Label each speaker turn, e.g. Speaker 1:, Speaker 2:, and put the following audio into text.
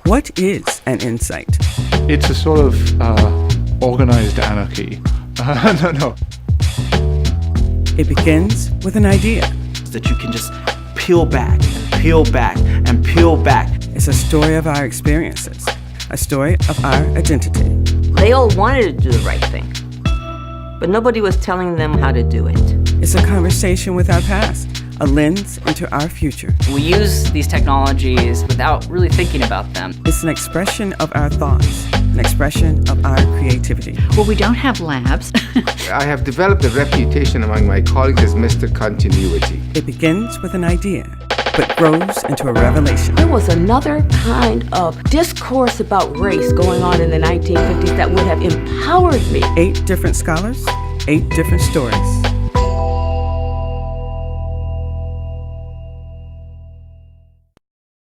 Speaker 1: What is an insight?
Speaker 2: It's a sort of organized anarchy. No.
Speaker 1: It begins with an idea.
Speaker 3: That you can just peel back and peel back and peel back.
Speaker 1: It's a story of our experiences, a story of our identity.
Speaker 4: They all wanted to do the right thing, but nobody was telling them how to do it.
Speaker 1: It's a conversation with our past, a lens into our future.
Speaker 5: We use these technologies without really thinking about them.
Speaker 1: It's an expression of our thoughts, an expression of our creativity.
Speaker 6: Well, we don't have labs.
Speaker 7: I have developed a reputation among my colleagues as Mr. Continuity.
Speaker 1: It begins with an idea, but grows into a revelation.
Speaker 8: There was another kind of discourse about race going on in the 1950s that would have empowered me.
Speaker 1: 8 different scholars, 8 different stories.